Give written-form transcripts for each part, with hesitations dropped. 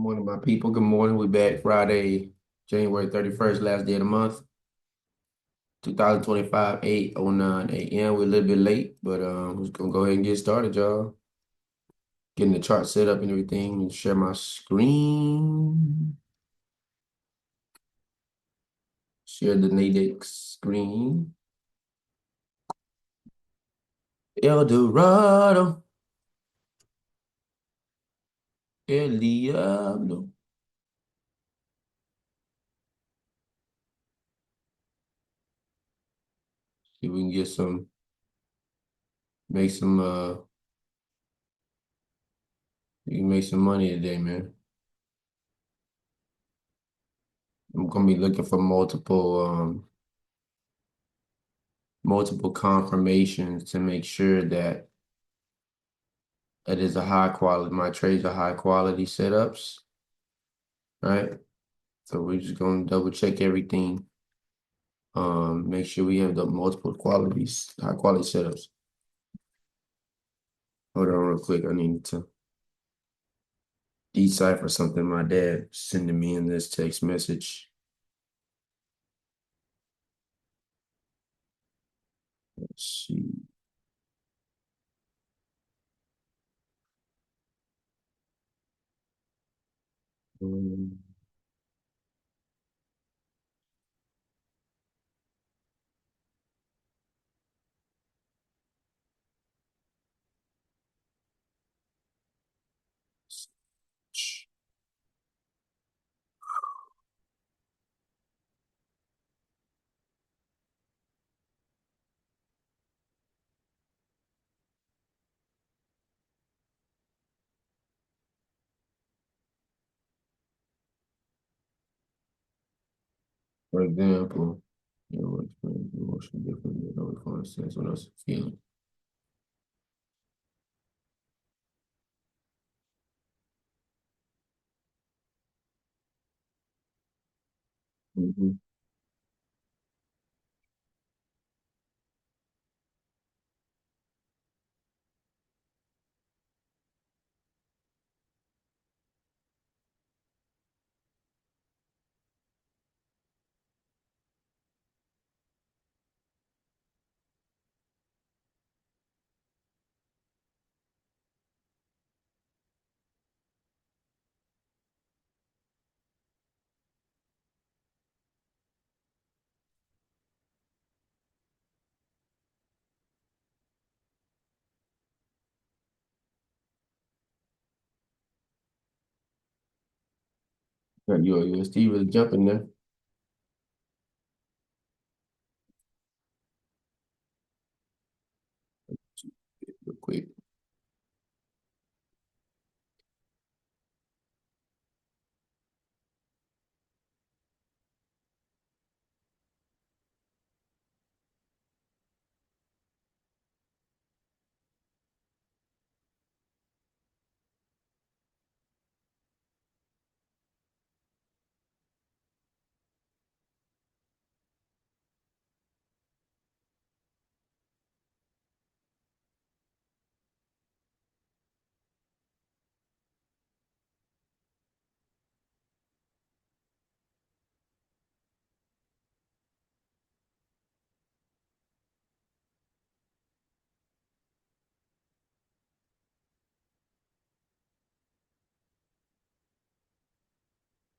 Morning, my people. Good morning. We back Friday, January 31st, last day of the month, 2025, 8:09 a.m. We're a little bit late, but we're just gonna go ahead and get started, y'all. Getting the chart set up and everything, and share my screen. Share the Nadex screen. El Dorado, El Diablo. See if we can get make some you can make some money today, man. I'm gonna be looking for multiple confirmations to make sure that it is a high quality, my trades are high quality setups, right? So we're just gonna double check everything. Make sure we have the multiple qualities, high quality setups. Hold on real quick. I need to decipher something my dad sending me in this text message. Let's see. Um, for example, what emotion different than other concepts, what else feeling. Mhm. Got your USD really jumping there. Real quick.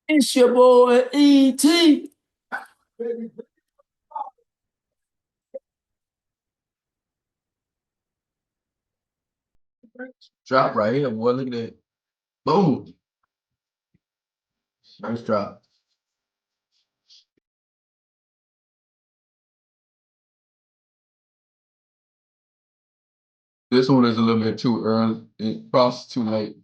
It's your boy ET. Drop right here, boy. Look at that. Boom. Nice drop. This one is a little bit too early. It crossed too late.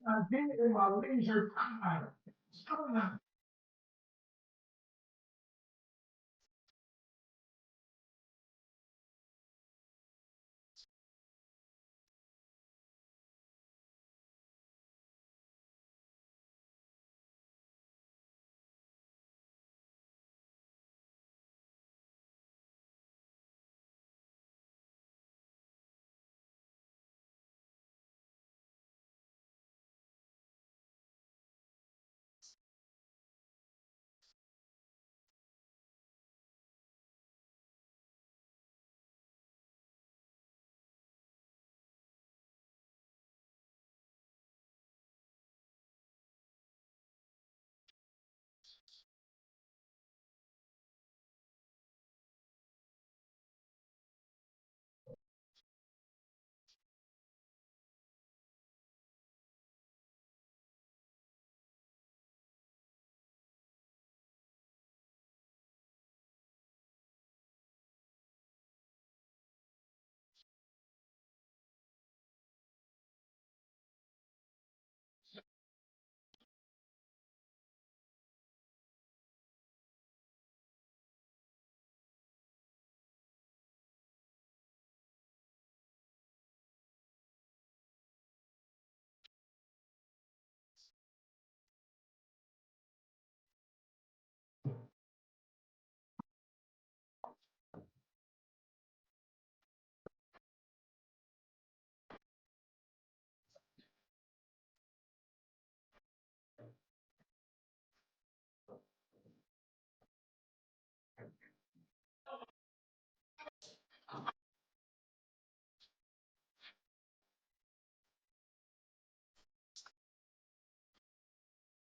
I did it in my leisure time.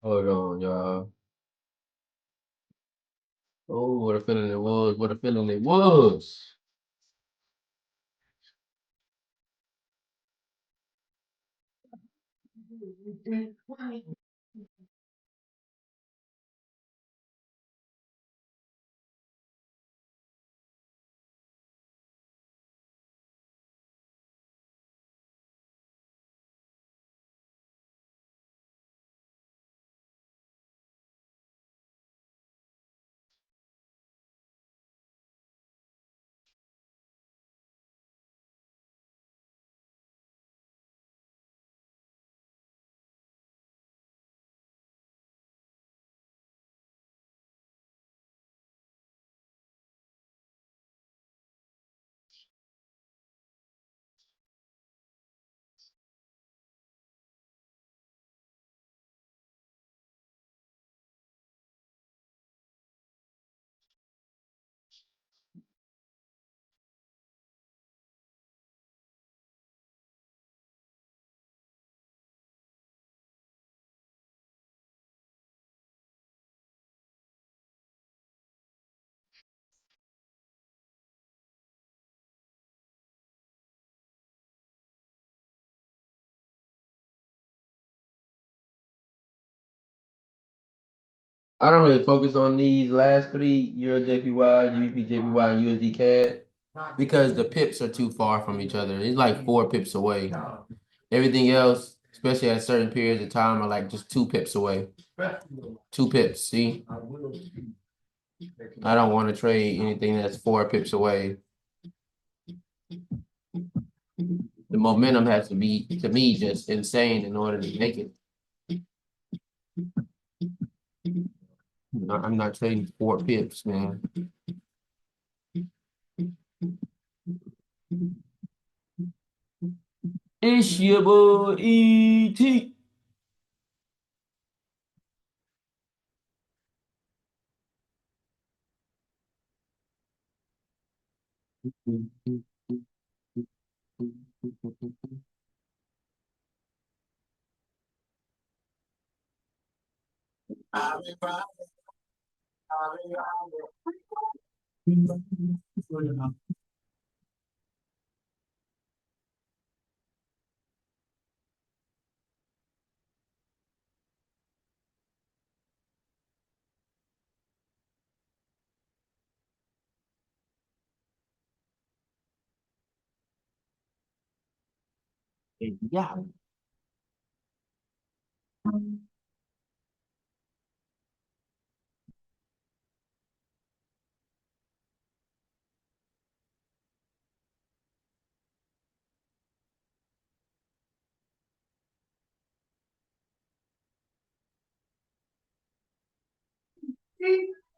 Hold on, y'all. Oh, what a feeling it was. What a feeling it was. I don't really focus on these last three, Euro JPY, USD JPY, and USD CAD, because the pips are too far from each other. It's like 4 pips away. Everything else, especially at certain periods of time, are like just 2 pips away. 2 pips. See, I don't want to trade anything that's 4 pips away. The momentum has to be, to me, just insane in order to make it. I'm not trading 4 pips, man. It's your boy ET. Yeah.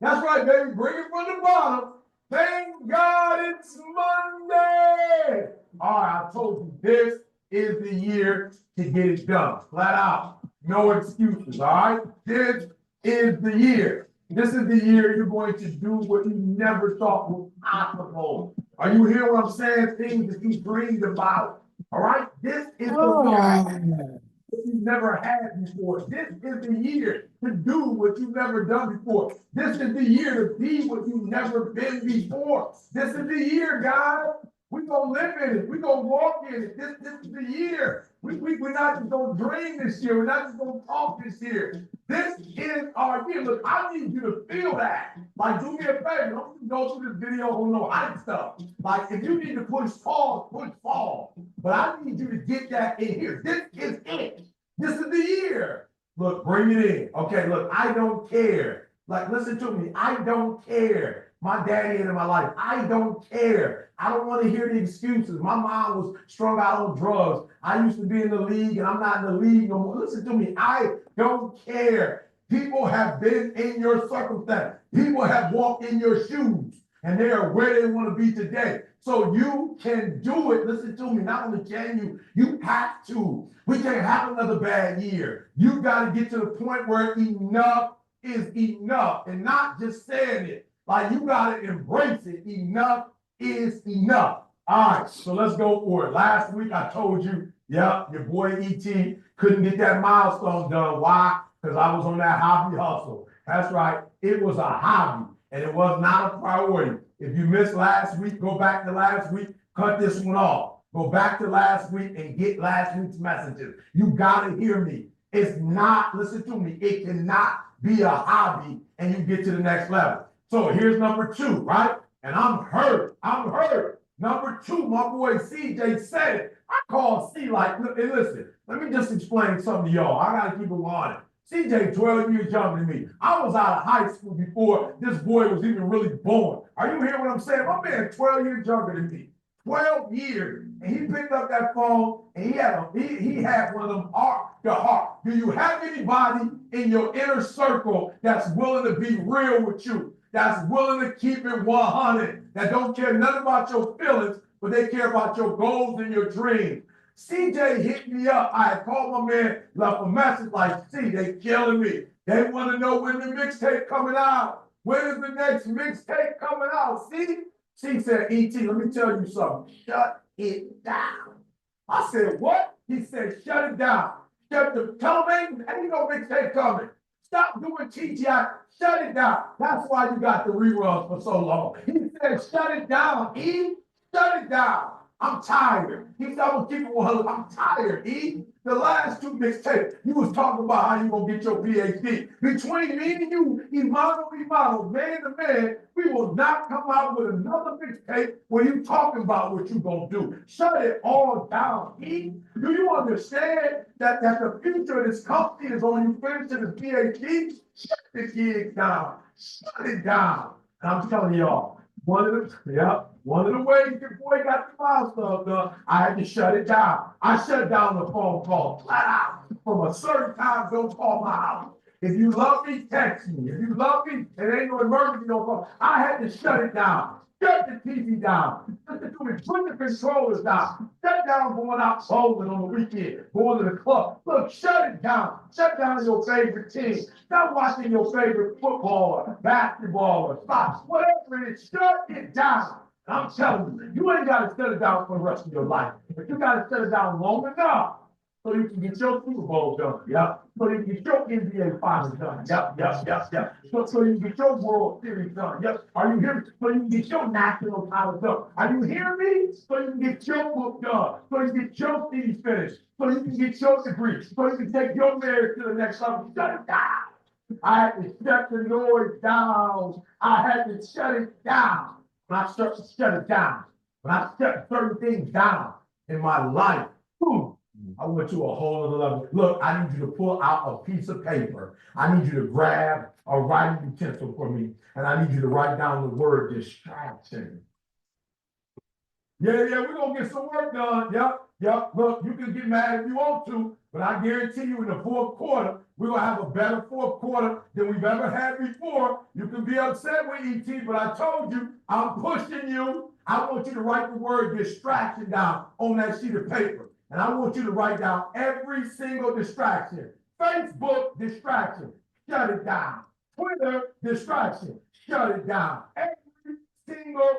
That's right, baby. Bring it from the bottom. Thank God it's Monday. All right, I told you this is the year to get it done. Flat out. No excuses. All right. This is the year. This is the year you're going to do what you never thought was possible. Are you hearing what I'm saying? Things that you dreamed about. All right. This is the year you've never had before. This is the year to do what you've never done before. This is the year to be what you've never been before. This is the year, guys. We're going to live in it. We're going to walk in it. This is the year. We're not just going to dream this year. We're not just going to talk this year. This is our year. Look, I need you to feel that. Like, do me a favor. Don't go through this video on no hype stuff. Like, if you need to push pause, push pause. But I need you to get that in here. This is it. This is the year. Look, bring it in. Okay, look, I don't care. Like, listen to me. I don't care. My daddy in my life. I don't care. I don't want to hear the excuses. My mom was strung out on drugs. I used to be in the league and I'm not in the league no more. Listen to me. I don't care. People have been in your circumstance. People have walked in your shoes and they are where they want to be today. So you can do it. Listen to me. Not only can you, you have to. We can't have another bad year. You got to get to the point where enough is enough and not just saying it. Like you got to embrace it. Enough is enough. All right, so let's go for it. Last week I told you, yeah, your boy ET couldn't get that milestone done. Why? Because I was on that hobby hustle. That's right. It was a hobby and it was not a priority. If you missed last week, go back to last week, cut this one off. Go back to last week and get last week's messages. You got to hear me. It's not, listen to me, it cannot be a hobby and you get to the next level. So here's number 2, right? And I'm hurt. I'm hurt. Number 2, my boy CJ said it. I call C like, hey, listen, let me just explain something to y'all. I got to keep it honest. CJ 12 years younger than me. I was out of high school before this boy was even really born. Are you hearing what I'm saying? My man 12 years younger than me. 12 years. And he picked up that phone and he had one of them heart. Do you have anybody in your inner circle that's willing to be real with you? That's willing to keep it 100, that don't care nothing about your feelings, but they care about your goals and your dreams. CJ hit me up. I had called my man, left a message like, see, they killing me. They want to know when the mixtape coming out. When is the next mixtape coming out? See? She said, ET, let me tell you something. Shut it down. I said, what? He said, shut it down. Tell him ain't no mixtape coming. Stop doing TGI. Shut it down. That's why you got the reruns for so long. He said, shut it down, E. Shut it down. I'm tired. He said, I'm gonna keep it 100. I'm tired, E. The last 2 mixtapes, you was talking about how you gonna get your PhD. Between me and you, Imano, man to man, we will not come out with another mixtape where you talking about what you gonna do. Shut it all down, E. Do you understand that the future of this company is on you finishing this PhD? Shut the gig down. Shut it down. And I'm telling y'all, one of the ways your boy got the milestone done, I had to shut it down. I shut down the phone call flat out. From a certain time, don't call my house. If you love me, text me. If you love me, it ain't no emergency, don't call. I had to shut it down. Shut the TV down. Listen to me. Put the controllers down. Shut down going out bowling on the weekend, going to the club. Look, shut it down. Shut down your favorite team. Stop watching your favorite football or basketball or soccer, whatever it is. Shut it down. And I'm telling you, you ain't got to shut it down for the rest of your life. But you got to shut it down long enough so you can get your Super Bowl done. Yep. So you can get your NBA Finals done. Yep. So you can get your World Series done. Yep. Are you hearing me? So you can get your national title done. Are you hearing me? So you can get your book done. So you can get your CD finished. So you can get your degree. So you can take your marriage to the next level. Shut it down. I had to shut the noise down. I had to shut it down. When I start to shut it down, when I shut certain things down in my life, boom, I went to a whole other level. Look, I need you to pull out a piece of paper. I need you to grab a writing utensil for me, and I need you to write down the word distraction. Yeah, we're gonna get some work done. Yep. Look, you can get mad if you want to, but I guarantee you in the fourth quarter, we're gonna have a better fourth quarter than we've ever had before. You can be upset with ET, but I told you, I'm pushing you. I want you to write the word distraction down on that sheet of paper. And I want you to write down every single distraction. Facebook distraction, shut it down. Twitter distraction, shut it down. Every single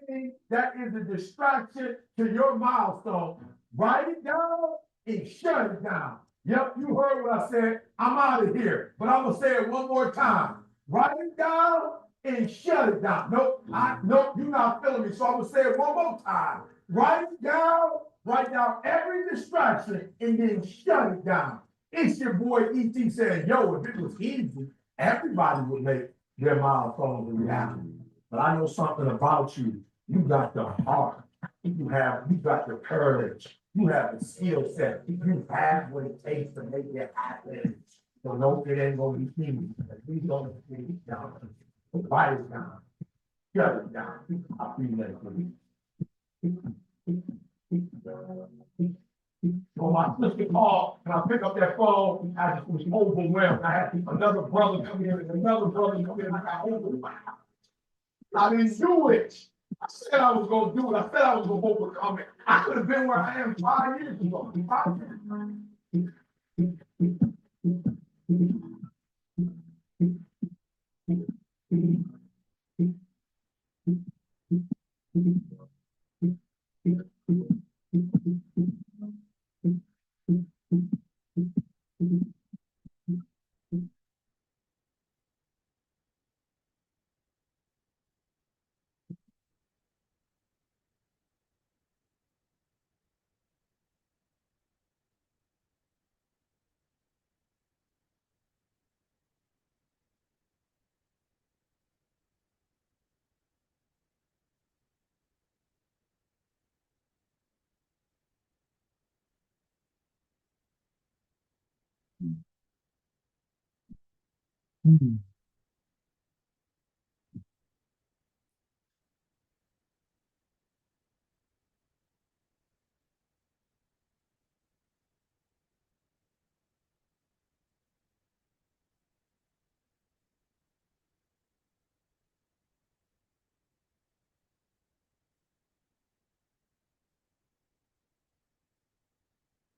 thing that is a distraction to your milestone, write it down and shut it down. Yep, you heard what I said. I'm out of here, but I'm gonna say it one more time. Write it down and shut it down. Nope, you're not feeling me, so I'm gonna say it one more time. Write down every distraction and then shut it down. It's your boy ET saying, yo, if it was easy, everybody would make their milestones a reality. But I know something about you. You got the heart. You got the courage. You have the skill set. You have what it takes to make it happen. So no, it ain't gonna be easy. We gonna get it down. Write it down. Shut it down. I'll be there for you. So my sister called, and I pick up that phone. I just was overwhelmed. I had another brother come in, and another brother come in. I got overwhelmed. I didn't do it. I said I was going to do it. I said I was going to overcome it. I could have been where I am 5 years ago. 5 years.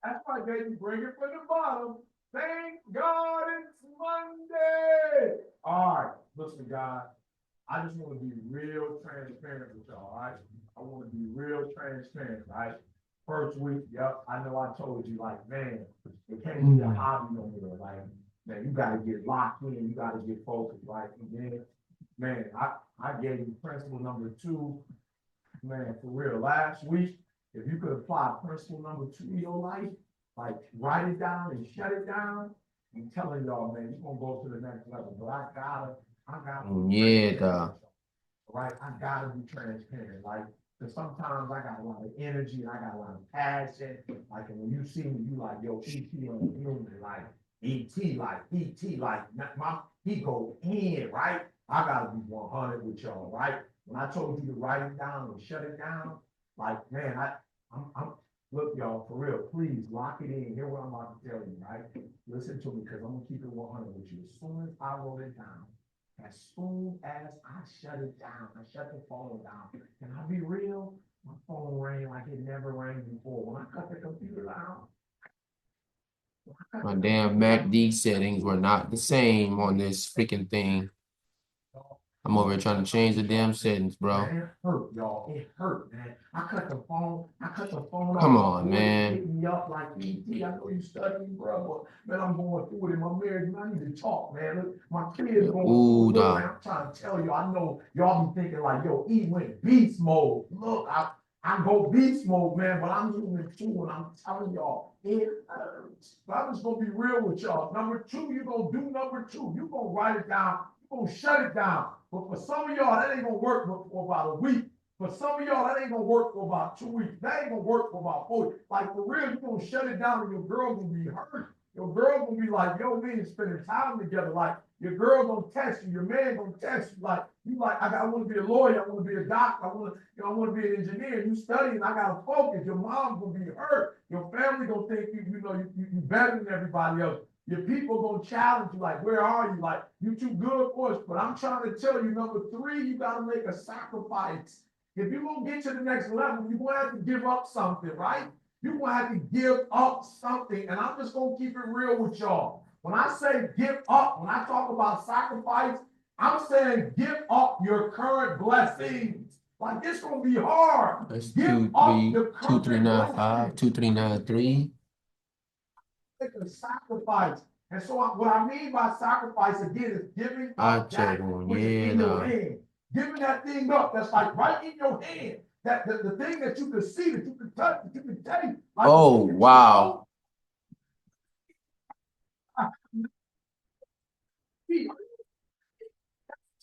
That's why they bring it from the bottom. Thank God it's Monday. All right, listen, God. I just want to be real transparent with y'all, all right? I want to be real transparent, right? First week, yep, I know I told you, like, man, it can't be a hobby no more. Like, man, you got to get locked in, you got to get focused, right? And then, man, I gave you principle number 2, man, for real. Last week, if you could apply principle number 2 in your life, like, write it down and shut it down, I'm telling y'all, man, you're going to go to the next level. But I gotta. Yeah, dog. Right? I gotta be transparent. Like, because sometimes I got a lot of energy and I got a lot of passion. Like, and when you see me, you like, yo, ET on the human, like, ET, like, he go in, right? I gotta be 100 with y'all, right? When I told you to write it down and shut it down, like, man, I'm look, y'all, for real, please lock it in. Hear what I'm about to tell you, right? Listen to me, because I'm gonna keep it 100 with you. As soon as I wrote it down, as soon as I shut it down, I shut the phone down. Can I be real? My phone rang like it never rang before. When I cut the computer down, My damn MACD settings were not the same on this freaking thing. I'm over here trying to change the damn settings, bro. Man, it hurt, y'all. It hurt, man. I cut the phone Come off. on, man. Hit me up like, ET, I know you studying, bro. Man, I'm going through it in my marriage, man. I need to talk, man. Look, my kids going through it. Look, man, I'm trying to tell you, I know y'all be thinking like, yo, E went beast mode. Look, I go beast mode, man, but I'm human too, and I'm telling y'all, it hurts. But I'm just gonna be real with y'all. Number 2, you're gonna do number 2. You're gonna write it down. You're gonna shut it down. But for some of y'all, that ain't gonna work for about a week. For some of y'all, that ain't gonna work for about 2 weeks. That ain't gonna work for about 4 weeks. Like for real, you're gonna shut it down and your girl gonna be hurt. Your girl gonna be like, yo, we ain't spending time together. Like your girl gonna test you, your man gonna test you. Like you like, I want to be a lawyer, I want to be a doctor, I want to be an engineer. You studying, I gotta focus. Your mom gonna be hurt. Your family gonna think you better than everybody else. Your people gonna challenge you, like, where are you? Like, you too good for us. But I'm trying to tell you, number three, you gotta make a sacrifice. If you're gonna get to the next level, you're gonna have to give up something, right? You're gonna have to give up something. And I'm just gonna keep it real with y'all. When I say give up, when I talk about sacrifice, I'm saying give up your current blessings. Like it's gonna be hard. That's Give two up three your two current three nine five blessings. 2393. Make a sacrifice. And so what I mean by sacrifice again is giving I up check that one. which is Yeah, in your nah. hand. Giving that thing up that's like right in your hand. That the thing that you can see, that you can touch, that you can taste. Like Oh, wow. you know,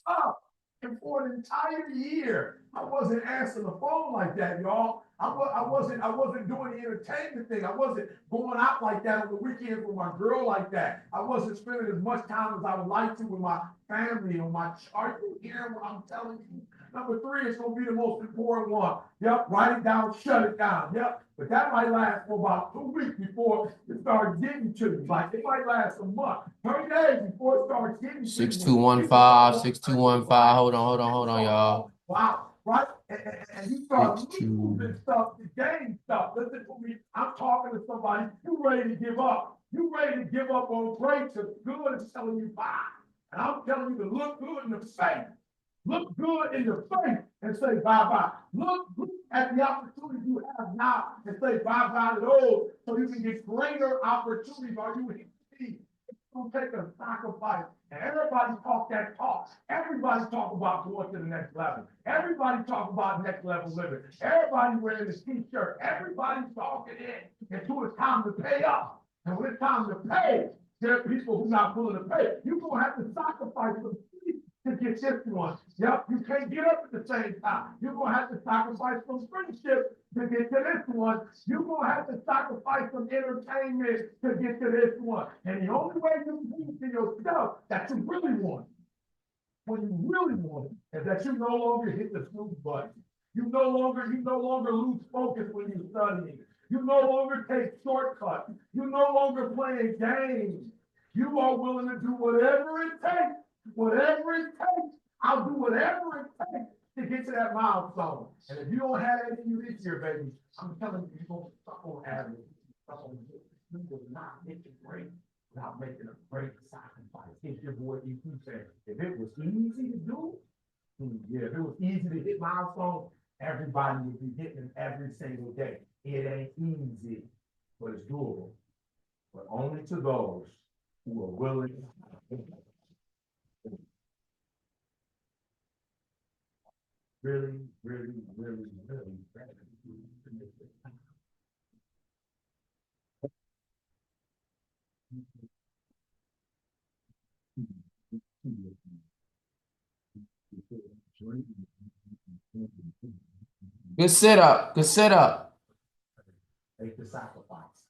up. And for an entire year, I wasn't answering the phone like that, y'all. I wasn't doing the entertainment thing. I wasn't going out like that on the weekends with my girl like that. I wasn't spending as much time as I would like to with my family on my chart. You hearing what I'm telling you? Number three is going to be the most important one. Yep, write it down, shut it down. Yep, but that might last for about 2 weeks before it starts getting to you. Like it might last a month, 30 days before it starts getting to you. 6215, 6215. Hold on, y'all. Wow, right? And you start Six losing two. stuff, the game stuff. Listen to me. I'm talking to somebody. You ready to give up? You ready to give up on great to good is telling you bye. And I'm telling you to look good in the face. Look good in the face and say bye-bye. Look at the opportunity you have now and say bye-bye to those so you can get greater opportunities. Are you here? It's going to take a sacrifice. And everybody talk that talk. Everybody talk about going to the next level. Everybody talk about next level living. Everybody wearing this t-shirt. Everybody's talking it until it's time to pay up. And when it's time to pay, there are people who are not willing to pay. You're going to have to sacrifice for to get this one. Yep, you can't get up at the same time. You're going to have to sacrifice some friendship to get to this one. You're going to have to sacrifice some entertainment to get to this one. And the only way you can to yourself that you really want, when you really want it, is that you no longer hit the snooze button. You no longer lose focus when you're studying. You no longer take shortcuts. You no longer playing games. You are willing to do whatever it takes. Whatever it takes, I'll do whatever it takes to get to that milestone. And if you don't have that in you this year, baby, I'm telling you, you're going to have it. You will not hit the break without making a great sacrifice. It's your boy E2 said, if it was easy to do, yeah, if it was easy to hit milestones, everybody would be hitting them every single day. It ain't easy, but it's doable. But only to those who are willing. Really, really, really, really. Good setup. Good setup. Make the sacrifice.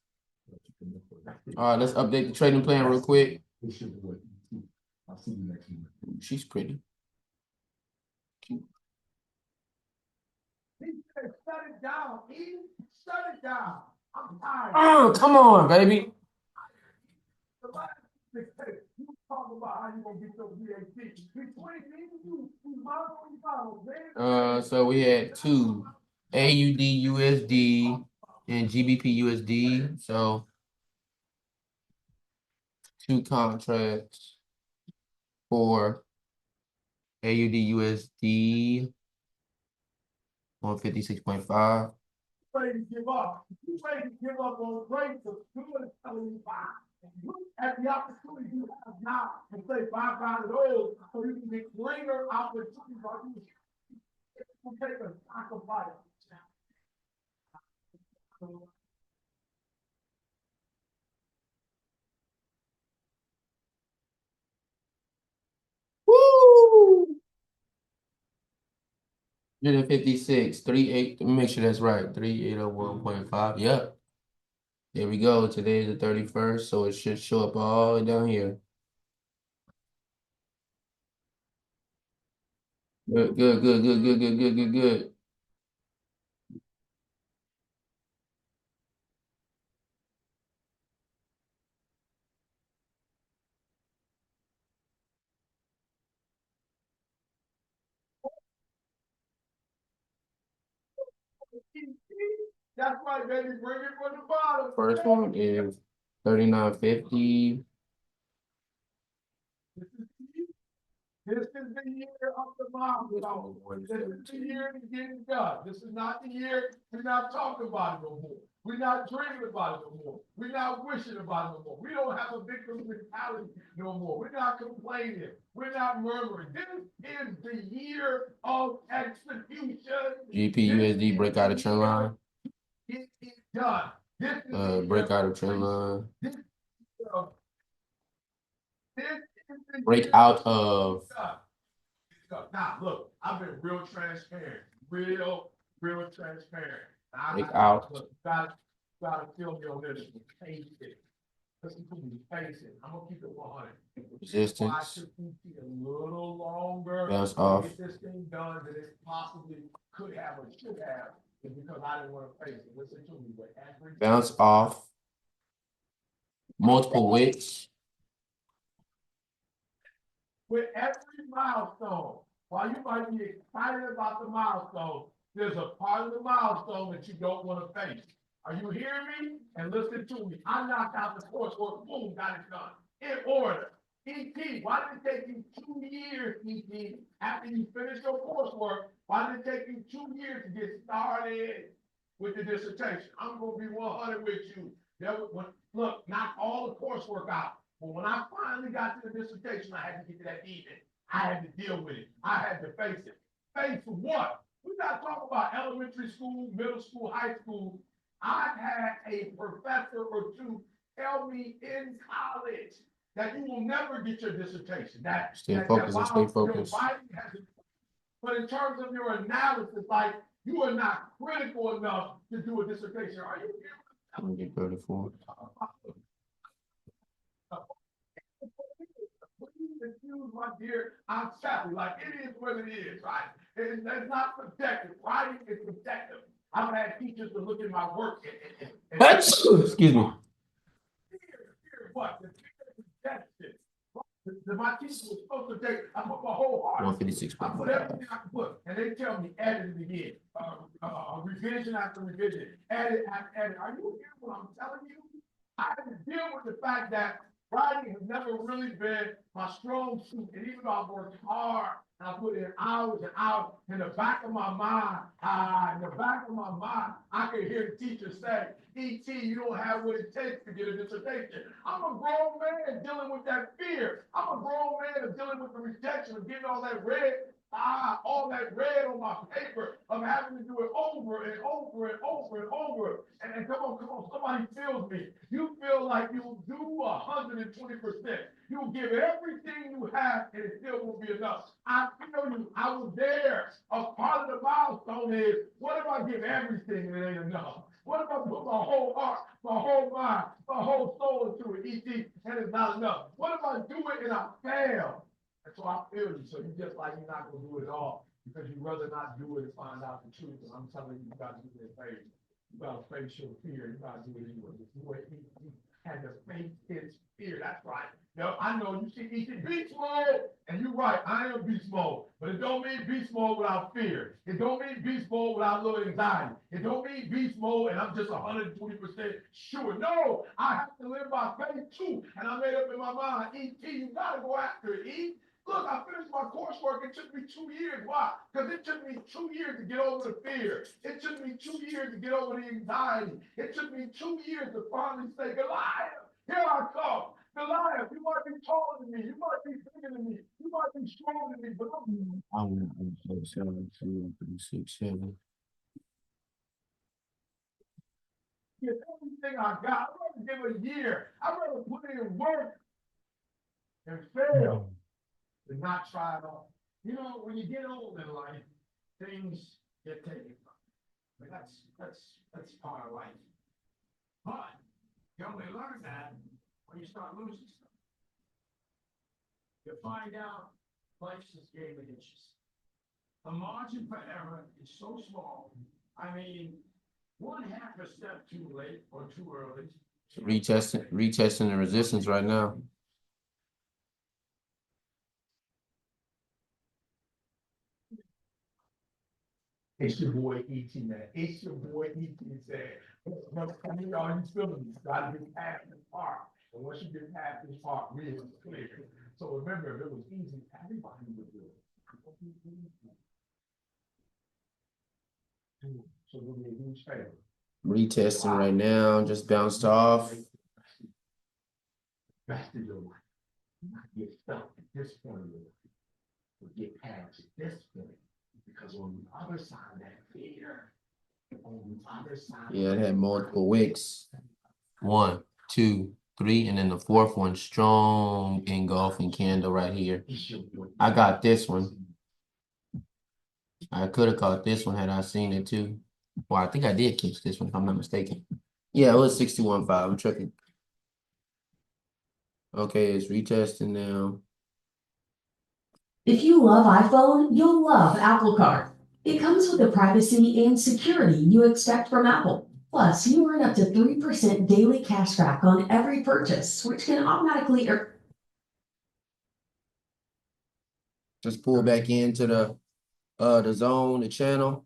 All right, let's update the trading plan real quick. I'll see you next week. She's pretty. He said, shut it down, E. Shut it down. I'm tired. Oh, come on, baby. The last mixtape, you talk about how you gonna get your VAT. Between me and you model, man. So we had two AUD USD and GBP USD. So two contracts for AUD USD 156.5. Ready to give up. You ready to give up on grace of good telling you bye. Look at the opportunity you have now and say bye-bye to those so you can get greater opportunities. It will take a sacrifice. Woo! 156, 38. Let me make sure that's right. 3801.5. Yep. There we go. Today is the 31st, so it should show up all the way down here. Good, good, good, good, good, good, good, good, good. That's right, baby. Bring it from the bottom. First one is 3950. This is the year of the milestone. This is the year to get it done. This is not the year we're not talking about it no more. We're not dreaming about it no more. We're not wishing about it no more. We don't have a victim mentality no more. We're not complaining. We're not murmuring. This is the year of execution. GPUSD breakout of trend line. It is done. This is the Breakout of trend line. This is the Breakout of. Now, look, I've been real transparent, real transparent. Breakout. Look, gotta feel me on this. Face it. Listen to me. Face it. I'm gonna keep it 100. Resistance. Why should we see a little longer? Bounce off. Get this thing done that it possibly could have or should have, is because I didn't want to face it. Listen to me. But every Bounce off. Multiple wicks. with every milestone, while you might be excited about the milestone, there's a part of the milestone that you don't want to face. Are you hearing me? And listen to me. I knocked out the coursework, boom, got it done. In order. ET, why did it take you 2 years, ET, after you finish your coursework? Why did it take you 2 years to get started with the dissertation? I'm going to be 100 with you. Look, knock all the coursework out. But when I finally got to the dissertation, I had to get to that evening. I had to deal with it. I had to face it. Face what? We're not talking about elementary school, middle school, high school. I had a professor or two tell me in college that you will never get your dissertation. Stay focused and stay focused. But in terms of your analysis, like you are not critical enough to do a dissertation. Are you? I'm gonna get 34. Excuse my dear, I'm sappy. Like it is what it is, right? It's not subjective. Writing is subjective. I've had teachers to look at my work Excuse me. What? My teacher was supposed to take, I put my whole heart. 156. I put everything I could put. And they tell me, edit it again. Revision after revision. Edit after edit. Are you hearing what I'm telling you? I had to deal with the fact that writing has never really been my strong suit. And even though I worked hard, and I put in hours and hours, in the back of my mind, I could hear the teacher say, E.T., you don't have what it takes to get a dissertation. I'm a grown man dealing with that fear. I'm a grown man dealing with the rejection of getting all that red on my paper, of having to do it over and over and over and over. And come on, somebody feels me. You feel like you'll do 120%. You'll give everything you have, and it still won't be enough. I feel you. I was there. A part of the milestone is, what if I give everything and it ain't enough? What if I put my whole heart, my whole mind, my whole soul into it, ET, and it's not enough? What if I do it and I fail? And so I feel you. So you just like you're not gonna do it all because you'd rather not do it and find out the truth. And I'm telling you, you gotta do it in faith. You gotta face your fear. You gotta do it anyway. He had to face his fear. That's right. Yo, I know you see beast mode, and you're right. I am beast mode, but it don't mean beast mode without fear. It don't mean beast mode without a little anxiety. It don't mean beast mode and I'm just 120% sure. No, I have to live by faith too. And I made up in my mind, ET, you gotta go after it, E. Look, I finished my coursework. It took me 2 years. Why? Because it took me 2 years to get over the fear. It took me 2 years to get over the anxiety. It took me 2 years to finally say, Goliath, here I come. Goliath, you might be taller than me. You might be bigger than me. You might be stronger than me, but I'm 7, get everything I got. I'd rather give a year. I'd rather put in work and fail than not try it all. You know, when you get old in life, things get taken from you. I mean, that's part of life. But you only learn that when you start losing stuff. You find out life's this game of inches. The margin for error is so small. I mean, one half a step too late or too early. Retesting the resistance right now. It's your boy E.T. man. It's your boy E.T. said, I mean, all these feelings gotta get past this part. And once you get past this part, really clear. So remember, if it was easy, everybody would do it. So we'll be a huge favor. Retesting right now, just bounced off. Rest of your life. Not get stuck at this point of your life. But get past this point. Because on the other side of that fear, on the other side. Yeah, it had multiple wicks. 1, 2, 3, and then the fourth one, strong engulfing candle right here. I got this one. I could have caught this one had I seen it too. Well, I think I did catch this one, if I'm not mistaken. Yeah, it was 61.5. I'm tripping. Okay, it's retesting now. If you love iPhone, you'll love Apple Card. It comes with the privacy and security you expect from Apple. Plus, you earn up to 3% daily cash back on every purchase, which can automatically earn. Just pull back into the zone, the channel.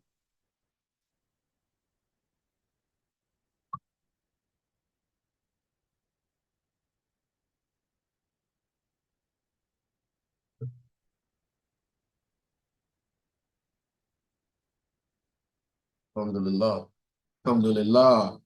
Alhamdulillah. Alhamdulillah.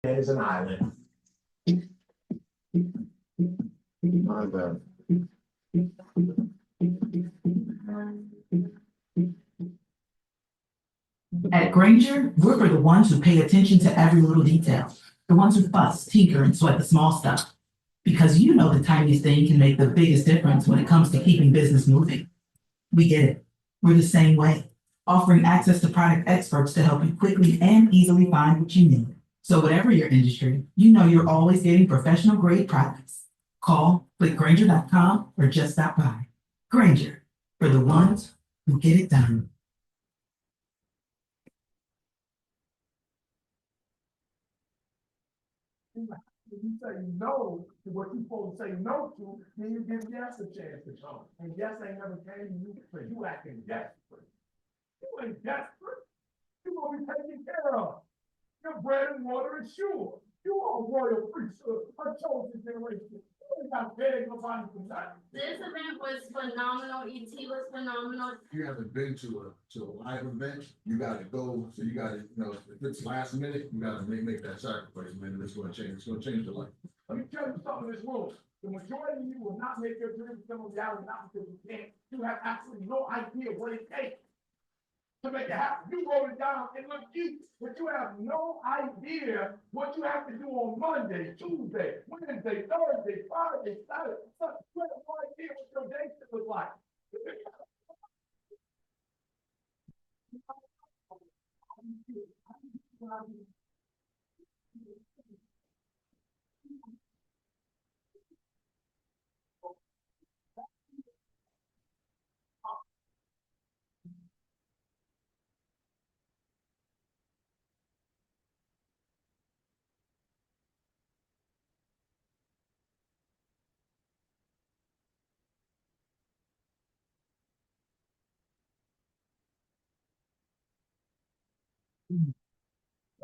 Is an island. My God. At Granger, we're for the ones who pay attention to every little detail, the ones who fuss, tinker, and sweat the small stuff. Because you know the tiniest thing can make the biggest difference when it comes to keeping business moving. We get it. We're the same way, offering access to product experts to help you quickly and easily find what you need. So whatever your industry, you know you're always getting professional grade products. Call, click Granger.com, or just stop by. Granger, for the ones who get it done. If you say no to what you're supposed to say no to, then you give yes a chance to come. And yes ain't never came to you, so you acting desperate. You ain't desperate. You gonna be taken care of. Your bread and water is sure. You are a royal priesthood, a chosen generation. You ain't got beg nobody for nothing. This event was phenomenal. ET was phenomenal. You haven't been to a live event, you gotta go, so you gotta, if it's last minute, you gotta make that sacrifice, man, it's gonna change your life. Let me tell you something in this room. The majority of you will not make your dreams become a reality, not because you can't. You have absolutely no idea what it takes to make it happen. You wrote it down and look cute, but you have no idea what you have to do on Monday, Tuesday, Wednesday, Thursday, Friday, Saturday, Sunday. You have no idea what your day should look like.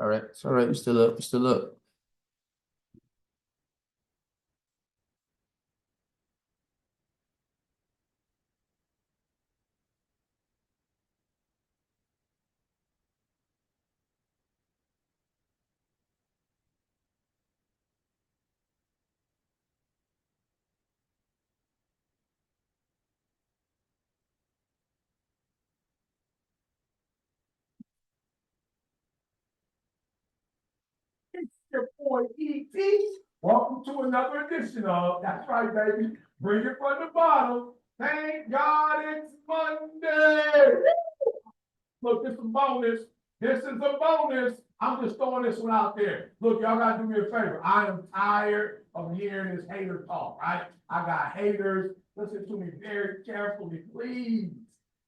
All right, it's all right. We're still up. We're still up. It's your boy ET. Welcome to another edition of, that's right, baby. Bring it from the bottom. Thank God it's Monday. Look, this is a bonus. This is a bonus. I'm just throwing this one out there. Look, y'all gotta do me a favor. I am tired of hearing this hater talk, right? I got haters. Listen to me very carefully, please.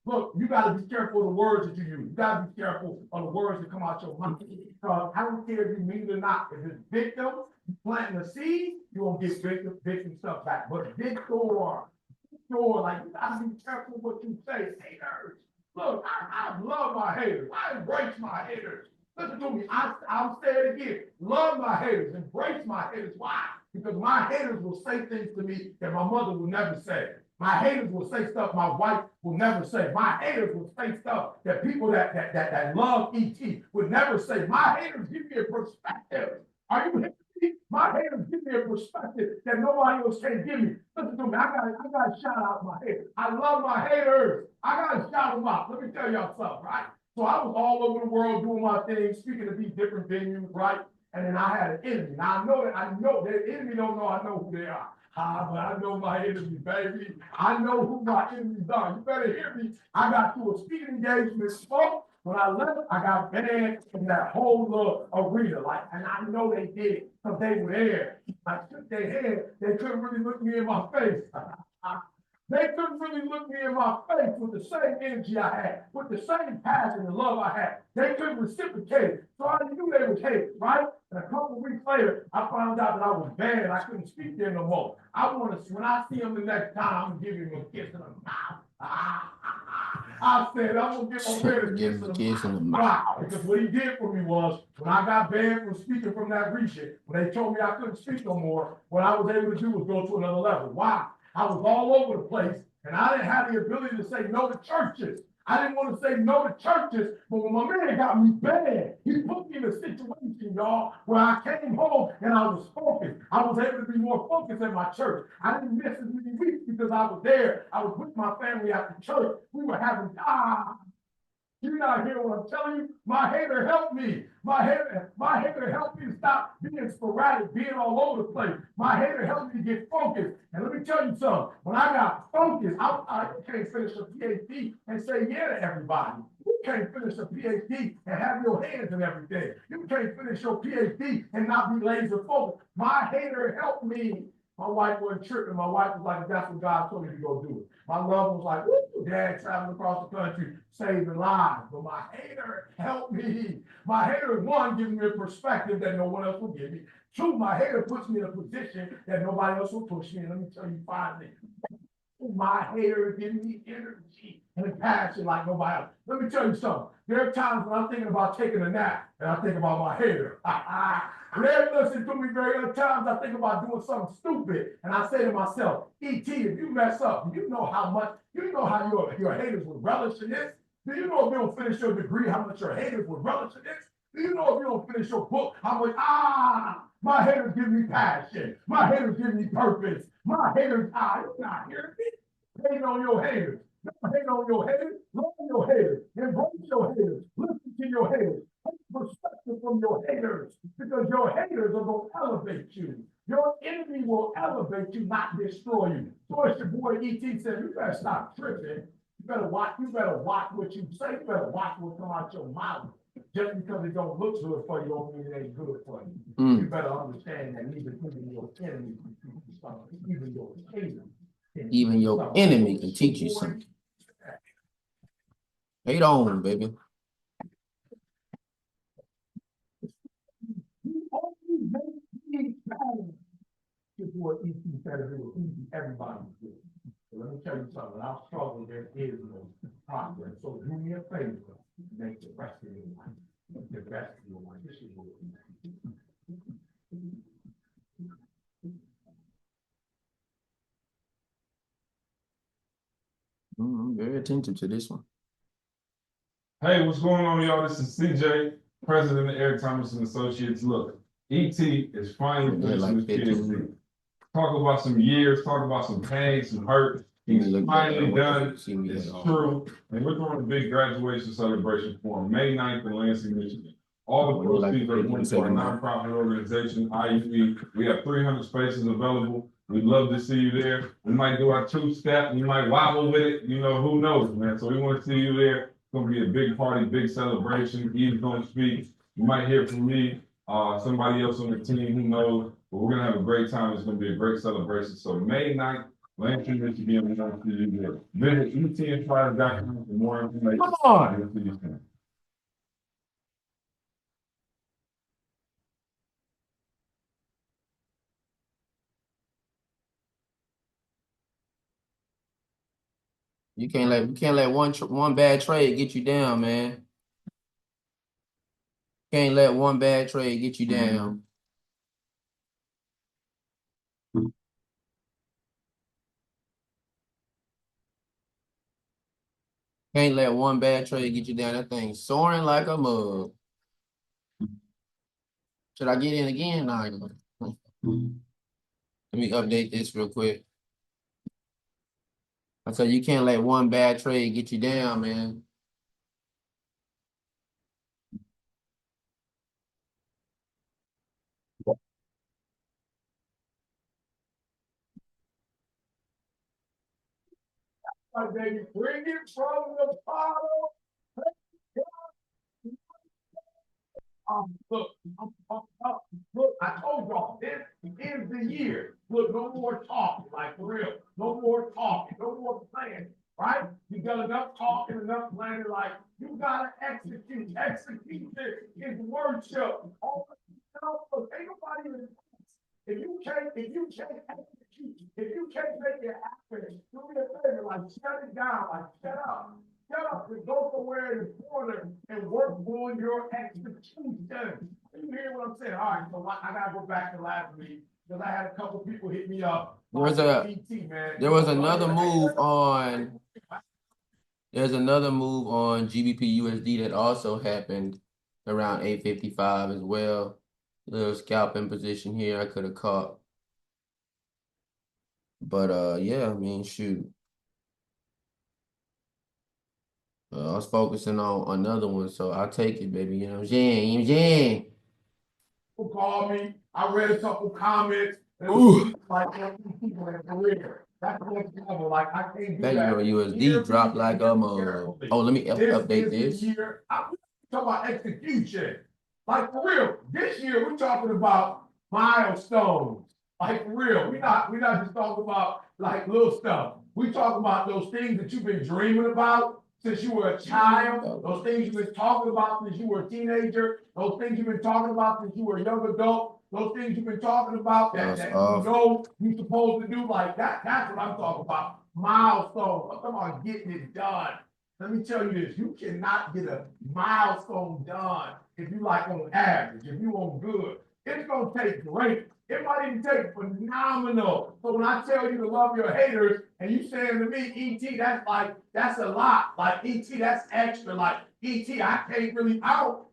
Look, you gotta be careful of the words that you use. You gotta be careful of the words that come out your mouth. I don't care if you mean it or not. If it's victim, you planting a seed, you won't get victim stuff back. But victor, like you gotta be careful what you say, haters. Look, I love my haters. I embrace my haters. Listen to me. I'll say it again. Love my haters. Embrace my haters. Why? Because my haters will say things to me that my mother will never say. My haters will say stuff my wife will never say. My haters will say stuff that people that love ET would never say. My haters give me a perspective. Are you hearing me? My haters give me a perspective that nobody else can give me. Listen to me. I gotta shout out my haters. I love my haters. I gotta shout them out. Let me tell y'all something, right? So I was all over the world doing my thing, speaking to these different venues, right? And then I had an enemy. Now I know that enemy don't know I know who they are. But I know my enemies, baby. I know who my enemies are. You better hear me. I got to a speaking engagement spoke. When I left, I got banned from that whole little arena. And I know they did it because they were there. I shook their head. They couldn't really look me in my face. They couldn't really look me in my face with the same energy I had, with the same passion and love I had. They couldn't reciprocate it. So I knew they was hate, right? And a couple of weeks later, I found out that I was banned. I couldn't speak there no more. When I see him the next time, I'm gonna give him a kiss in the mouth. I said, I'm gonna give him a kiss in the mouth. Wow, because what he did for me was, when I got banned from speaking from that region, when they told me I couldn't speak no more, what I was able to do was go to another level. Why? I was all over the place, and I didn't have the ability to say no to churches. I didn't want to say no to churches, but when my man got me bad, he put me in a situation, y'all, where I came home and I was focused. I was able to be more focused at my church. I didn't miss as many weeks because I was there. I was with my family after church. We were having you're not hearing what I'm telling you. My hater helped me. My hater helped me to stop being sporadic, being all over the place. My hater helped me to get focused. And let me tell you something. When I got focused, you can't finish a PhD and say yeah to everybody. You can't finish a PhD and have your hands in everything. You can't finish your PhD and not be laser focused. My hater helped me. My wife wasn't tripping. My wife was like, that's what God told me to go do it. My love was like, woo, dad traveling across the country, saving lives. But my hater helped me. My hater, one, giving me a perspective that no one else will give me. Two, my hater puts me in a position that nobody else will push me. And let me tell you finally, my hater is giving me energy and passion like nobody else. Let me tell you something. There are times when I'm thinking about taking a nap and I think about my hater. They're listening to me very other times. I think about doing something stupid and I say to myself, E.T., if you mess up, you know how your haters would relish in this? Do you know if you don't finish your degree, how much your haters would relish in this? Do you know if you don't finish your book, how much, my haters give me passion. My haters give me purpose. My haters, you're not hearing me. Hate on your haters. Don't hate on your haters. Love your haters. Embrace your haters. Listen to your haters. Take perspective from your haters because your haters are going to elevate you. Your enemy will elevate you, not destroy you. So as your boy E.T. said, you better stop tripping. You better watch what you say. You better watch what come out your mouth. Just because it don't look good for you don't mean it ain't good for you. You better understand that even your enemy can teach you something. Even your enemy can teach you something. Hate on, baby. What E.T. said, it was easy, everybody was good. So let me tell you something, when I struggle, there is no progress. So do me a favor, make the rest of your life. The best of your life. This is what I'm very attentive to this one. Hey, what's going on, y'all? This is CJ, president of Eric Thomas and Associates. Look, ET is finally finishing his PhD. Talk about some years, talk about some pain, some hurt. He's finally done. It's true. And we're doing a big graduation celebration for him, May 9th in Lansing, Michigan. All the proceeds are going to our nonprofit organization, IUE. We have 300 spaces available. We'd love to see you there. We might do our two-step. We might wobble with it. You know, who knows, man? So we want to see you there. It's going to be a big party, big celebration. He's going to speak. You might hear from me, somebody else on the team, who knows. But we're going to have a great time. It's going to be a great celebration. So May 9th, Lansing, Michigan, we want to see you there. Visit etnfire.com for more information. Come on. You can't let one bad trade get you down, man. Can't let one bad trade get you down. Can't let one bad trade get you down. That thing's soaring like a mug. Should I get in again? Nah, let me update this real quick. I said you can't let one bad trade get you down, man. My baby, bring it from the bottle. Look, I told y'all, this is the year. Look, no more talking, like for real. No more talking, no more planning, right? You got enough talking, enough planning, like you gotta execute. Execution is worship. Ain't nobody even. If you can't execute, if you can't make it happen, do me a favor, like shut it down, like shut up. Shut up and go somewhere in the corner and work on your execution. You hear what I'm saying? All right, so I gotta go back to last week because I had a couple people hit me up. There was another move on. There's another move on GBP USD that also happened around 8:55 as well. Little scalping position here I could have caught. But yeah, I mean, shoot. I was focusing on another one, so I'll take it, baby. You know what I'm saying? You know what I'm saying? Who called me? I read a couple comments. Ooh. Like people in career. That's the next level. Like I can't do Thank you that. for USD dropped like a mug. Oh, let me update This is this. the year. I'm talking about execution. Like for real. This year we're talking about milestones. Like for real. We're not just talking about like little stuff. We talk about those things that you've been dreaming about since you were a child, those things you've been talking about since you were a teenager, those things you've been talking about since you were a young adult, those things you've been talking about that you know you're supposed to do, like that. That's what I'm talking about. Milestones. I'm talking about getting it done. Let me tell you this, you cannot get a milestone done if you like on average, if you on good. It's gonna take great. It might even take phenomenal. So when I tell you to love your haters, and you saying to me, ET, that's a lot. Like ET, that's extra. Like ET, I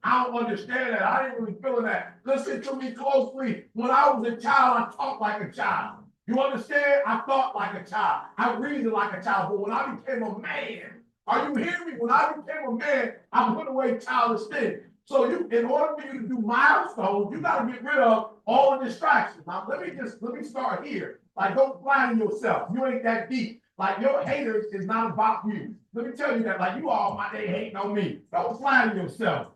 don't understand that. I ain't really feeling that. Listen to me closely. When I was a child, I talked like a child. You understand? I thought like a child. I reasoned like a child. But when I became a man, are you hearing me? When I became a man, I put away childish things. So in order for you to do milestones, you got to get rid of all the distractions. Now, let me start here. Like, don't flatter yourself. You ain't that deep. Like, your haters is not about you. Let me tell you that. Like, you all, they hating on me. Don't flatter yourself.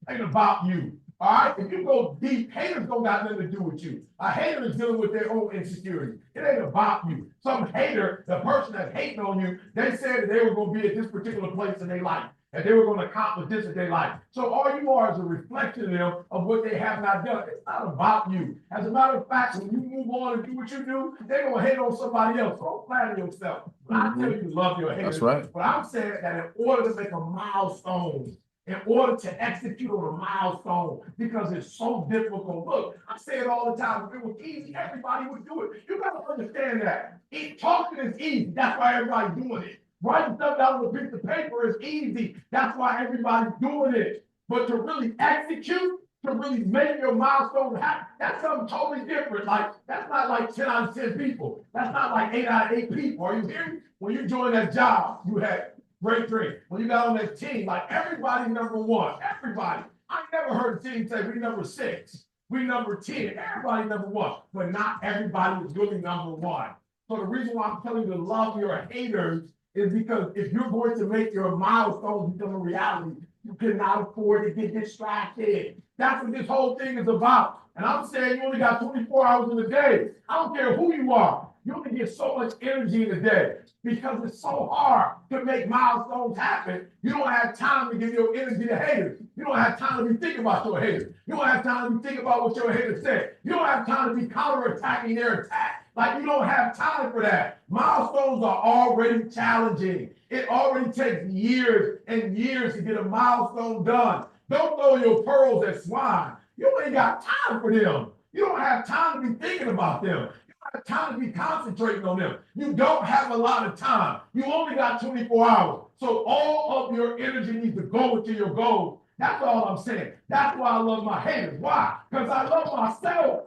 It ain't about you. All right? If you go deep, haters don't got nothing to do with you. A hater is dealing with their own insecurity. It ain't about you. Some hater, the person that's hating on you, they said that they were going to be at this particular place in their life, and they were going to accomplish this in their life. So all you are is a reflection of them of what they have not done. It's not about you. As a matter of fact, when you move on and do what you do, they're going to hate on somebody else. Don't flatter yourself. I tell you to love your haters. That's right. But I'm saying that in order to make a milestone, in order to execute on a milestone, because it's so difficult. Look, I say it all the time. If it was easy, everybody would do it. You got to understand that. Talking is easy. That's why everybody's doing it. Writing stuff down on a piece of paper is easy. That's why everybody's doing it. But to really execute, to really make your milestone happen, that's something totally different. Like, that's not like 10 out of 10 people. That's not like 8 out of 8 people. Are you hearing me? When you joined that job, you had great dream. When you got on that team, like everybody number one, everybody. I never heard a team say we number 6, we number 10, everybody number one, but not everybody was really number one. So the reason why I'm telling you to love your haters is because if you're going to make your milestones become a reality, you cannot afford to get distracted. That's what this whole thing is about. And I'm saying you only got 24 hours in a day. I don't care who you are. You only get so much energy in a day because it's so hard to make milestones happen. You don't have time to give your energy to haters. You don't have time to be thinking about your haters. You don't have time to be thinking about what your haters said. You don't have time to be counterattacking their attack. Like, you don't have time for that. Milestones are already challenging. It already takes years and years to get a milestone done. Don't throw your pearls at swine. You ain't got time for them. You don't have time to be thinking about them. Time to be concentrating on them. You don't have a lot of time. You only got 24 hours. So all of your energy needs to go into your goals. That's all I'm saying. That's why I love my haters. Why? Because I love myself.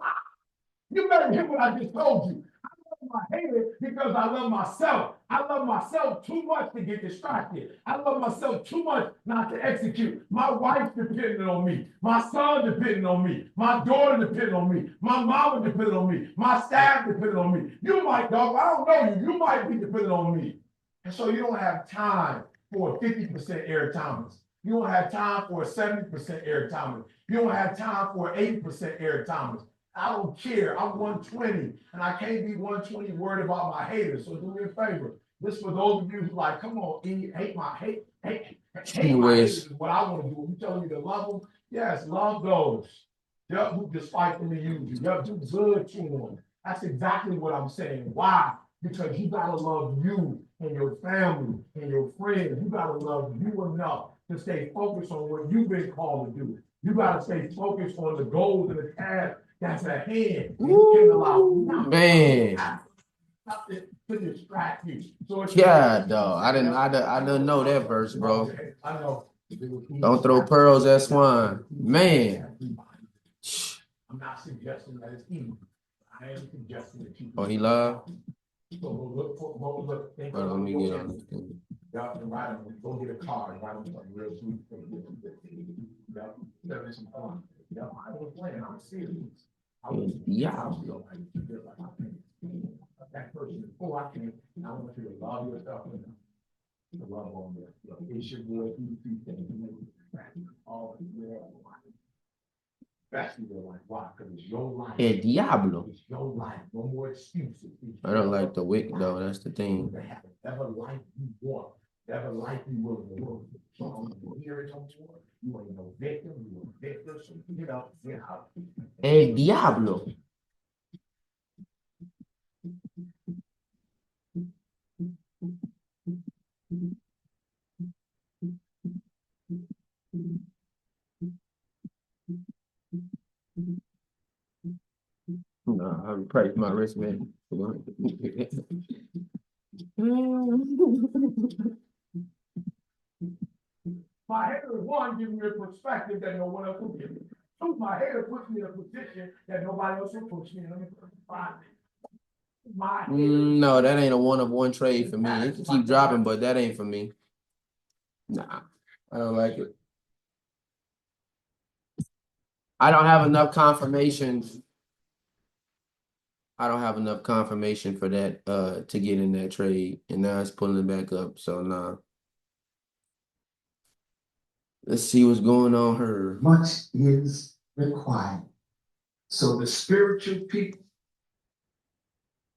You better hear what I just told you. I love my haters because I love myself. I love myself too much to get distracted. I love myself too much not to execute. My wife's depending on me. My son depending on me. My daughter depending on me. My mama depending on me. My staff depending on me. You might, dog, I don't know you. You might be dependent on me. And so you don't have time for a 50% Eric Thomas. You don't have time for a 70% Eric Thomas. You don't have time for an 80% Eric Thomas. I don't care. I'm 120, and I can't be 120 worried about my haters. So do me a favor. This for those of you who like, come on, hate my haters is what I want to do. You telling me to love them? Yes, love those. Yep, who despitefully use you. Yep, do good to them. That's exactly what I'm saying. Why? Because you gotta love you and your family and your friends. You gotta love you enough to stay focused on what you've been called to do. You gotta stay focused on the goals and the tasks that's at hand. Ooh, man. To distract you. So it's Yeah, dog. I didn't know that verse, bro. Okay, I know. Don't throw pearls at swine. Man. I'm not suggesting that it's easy. I am suggesting that you. Oh, he live? So we'll look for, we'll look. think Hold on, let me about get your on this answer. thing. Yeah, and write them, go get a card, write them something real sweet. Yeah, there is some fun. Yeah, I was playing, I'm serious. Yeah. That person, oh, I can't, I want you to love yourself. To love on them. It's your boy, you things. All your life. Best of your life. Why? Because it's your life. El Diablo. It's your life. No more excuses. I don't like the wick though, that's the thing. Whatever life you want, whatever life you will live. So here it comes. You ain't no victim, you a victim, so get up, get out. El Diablo. No, I'm practicing my wrist, man. My head is one giving me a perspective that no one else will give me. Two, my head puts me in a position that nobody else will push me in. Let me find it. My head. No, that ain't a one-of-one trade for me. It can keep dropping, but that ain't for me. Nah, I don't like it. I don't have enough confirmation. I don't have enough confirmation for that to get in that trade. And now it's pulling it back up. So nah. Let's see what's going on here. Much is required. So the spiritual people,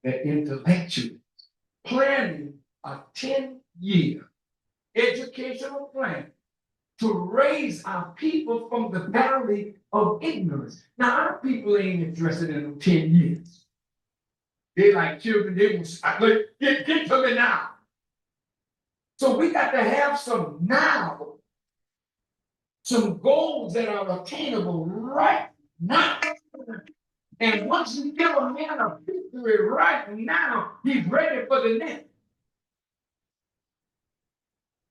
the intellectual, planning a 10-year educational plan to raise our people from the valley of ignorance. Now, our people ain't interested in them 10 years. They like children, they will get to me now. So we got to have some now, some goals that are attainable right now. And once you give a man a victory right now, he's ready for the next.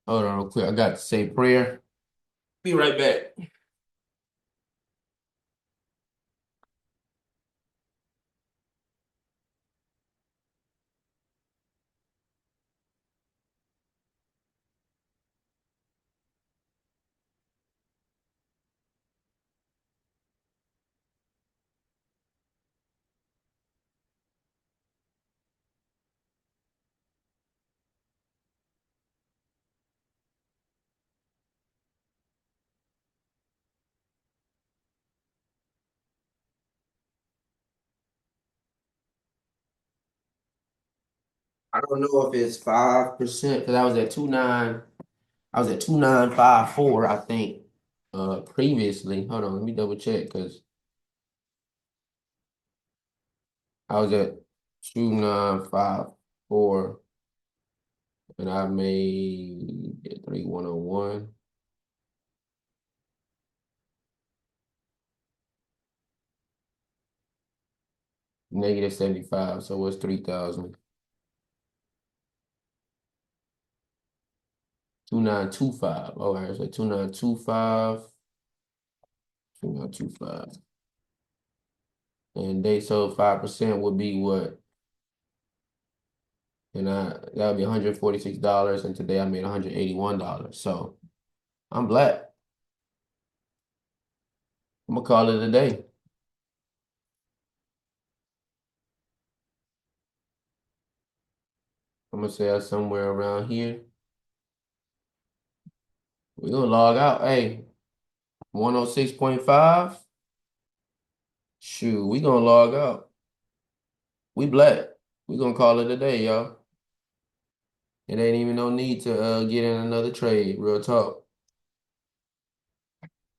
Hold on real quick. I got to say prayer. Be right back. I don't know if it's 5% because I was at 2954, I think, previously. Hold on, let me double check because I was at 2954 and I made 3101. Negative 75, so what's 3,000? 2925. Okay, so 2925. 2925. And they sold 5% would be what? And that would be $146. And today I made $181. So I'm black. I'm gonna call it a day. I'm gonna say that's somewhere around here. We're gonna log out. Hey, 106.5. Shoot, we gonna log out. We black. We gonna call it a day, y'all. It ain't even no need to get in another trade. Real talk.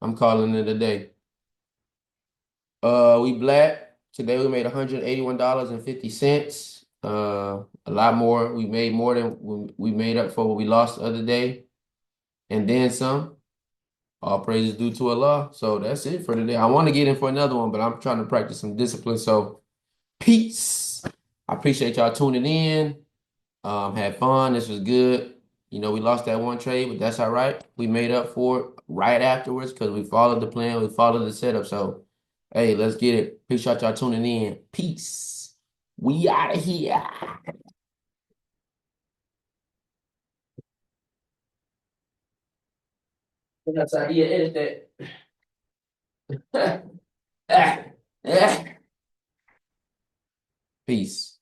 I'm calling it a day. We black. Today we made $181.50. A lot more. We made more than we made up for what we lost the other day. And then some. All praises due to Allah. So that's it for today. I want to get in for another one, but I'm trying to practice some discipline. So peace. I appreciate y'all tuning in. Had fun. This was good. You know, we lost that one trade, but that's all right. We made up for it right afterwards because we followed the plan, we followed the setup. So, hey, let's get it. Appreciate y'all tuning in. Peace. We out of here. That's how you edit that. Peace.